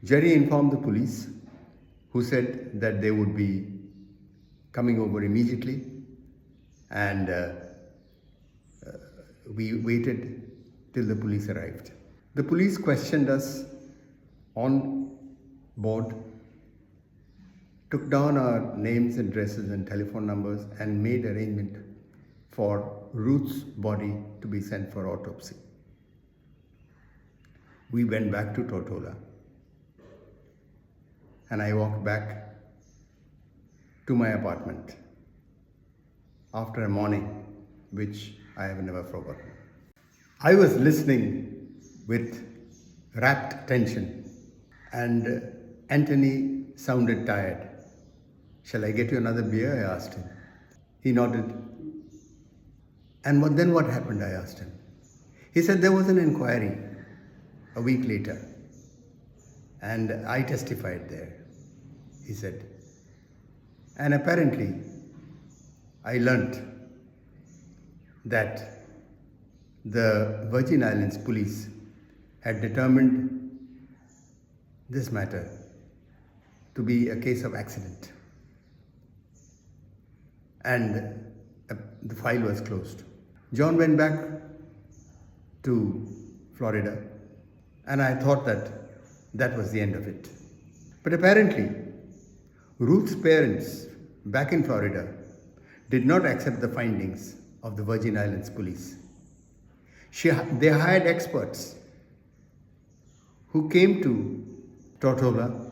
Jerry informed the police, who said that they would be coming over immediately, and we waited till the police arrived. The police questioned us on board, took down our names, addresses and telephone numbers, and made arrangement for Ruth's body to be sent for autopsy. We went back to Tortola, and I walked back to my apartment after a morning which I have never forgotten. I was listening with rapt attention, and Anthony sounded tired. "Shall I get you another beer?" I asked him. He nodded. "And then what happened?" I asked him. He said there was an inquiry a week later, and I testified there, he said. And apparently, I learnt that the Virgin Islands police had determined this matter to be a case of accident, and the file was closed. John went back to Florida, and I thought that was the end of it. But apparently, Ruth's parents back in Florida did not accept the findings of the Virgin Islands police. They hired experts who came to Tortola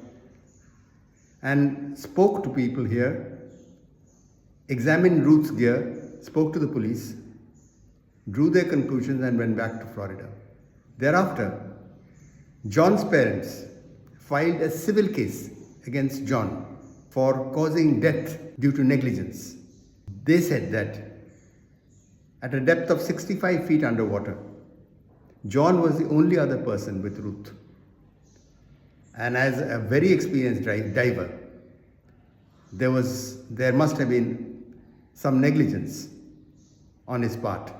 and spoke to people here, examined Ruth's gear, spoke to the police, drew their conclusions and went back to Florida. Thereafter, John's parents filed a civil case against John for causing death due to negligence. They said that at a depth of 65 feet underwater, John was the only other person with Ruth. And as a very experienced diver, there must have been some negligence on his part,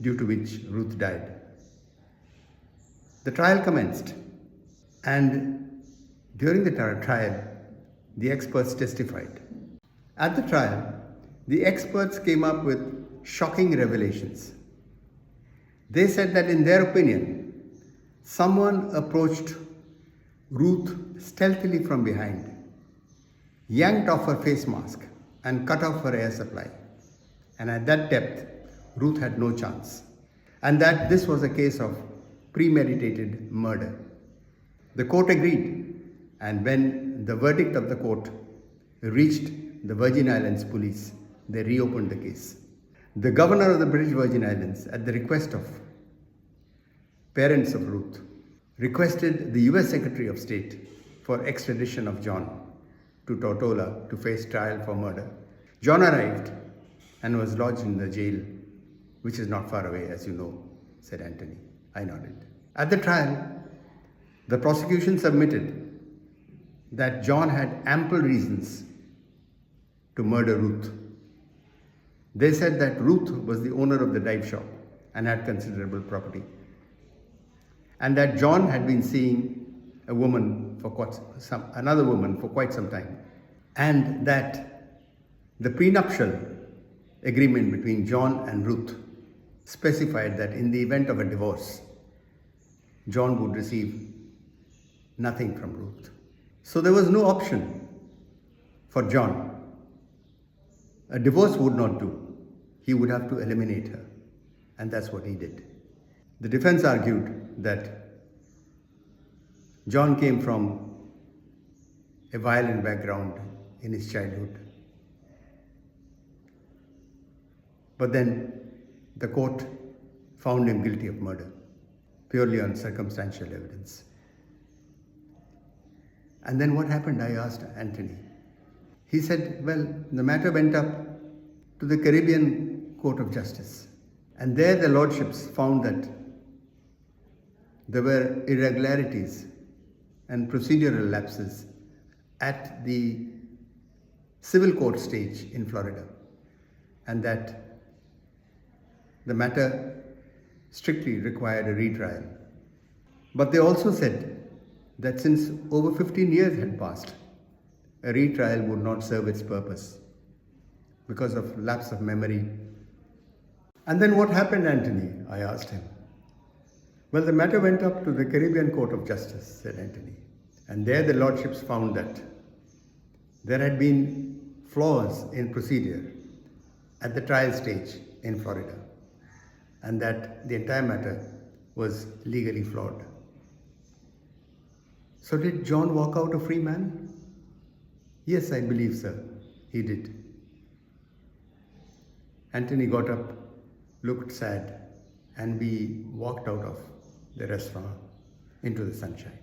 due to which Ruth died. The trial commenced, and during the trial, the experts testified. At the trial, the experts came up with shocking revelations. They said that in their opinion, someone approached Ruth stealthily from behind, yanked off her face mask and cut off her air supply. And at that depth, Ruth had no chance. And that this was a case of premeditated murder. The court agreed, and when the verdict of the court reached the Virgin Islands police, they reopened the case. The governor of the British Virgin Islands, at the request of parents of Ruth, requested the US Secretary of State for extradition of John to Tortola to face trial for murder. John arrived and was lodged in the jail, which is not far away, as you know, said Anthony. I nodded. At the trial, the prosecution submitted that John had ample reasons to murder Ruth. They said that Ruth was the owner of the dive shop and had considerable property, and that John had been seeing another woman for quite some time, and that the prenuptial agreement between John and Ruth specified that in the event of a divorce, John would receive nothing from Ruth. So there was no option for John. A divorce would not do. He would have to eliminate her, and that's what he did. The defense argued that John came from a violent background in his childhood. But then the court found him guilty of murder, purely on circumstantial evidence. And then what happened? I asked Anthony. He said, well, the matter went up to the Caribbean Court of Justice. And there the lordships found that there were irregularities and procedural lapses at the civil court stage in Florida, and that the matter strictly required a retrial. But they also said that since over 15 years had passed, a retrial would not serve its purpose because of lapse of memory. And then what happened, Anthony? I asked him. Well, the matter went up to the Caribbean Court of Justice, said Anthony. And there the lordships found that there had been flaws in procedure at the trial stage in Florida, and that the entire matter was legally flawed. So did John walk out a free man? Yes, I believe, sir, he did. Anthony got up, looked sad, and we walked out of the restaurant into the sunshine.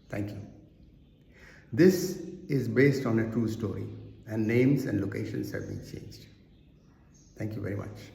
Thank you. This is based on a true story, and names and locations have been changed. Thank you very much.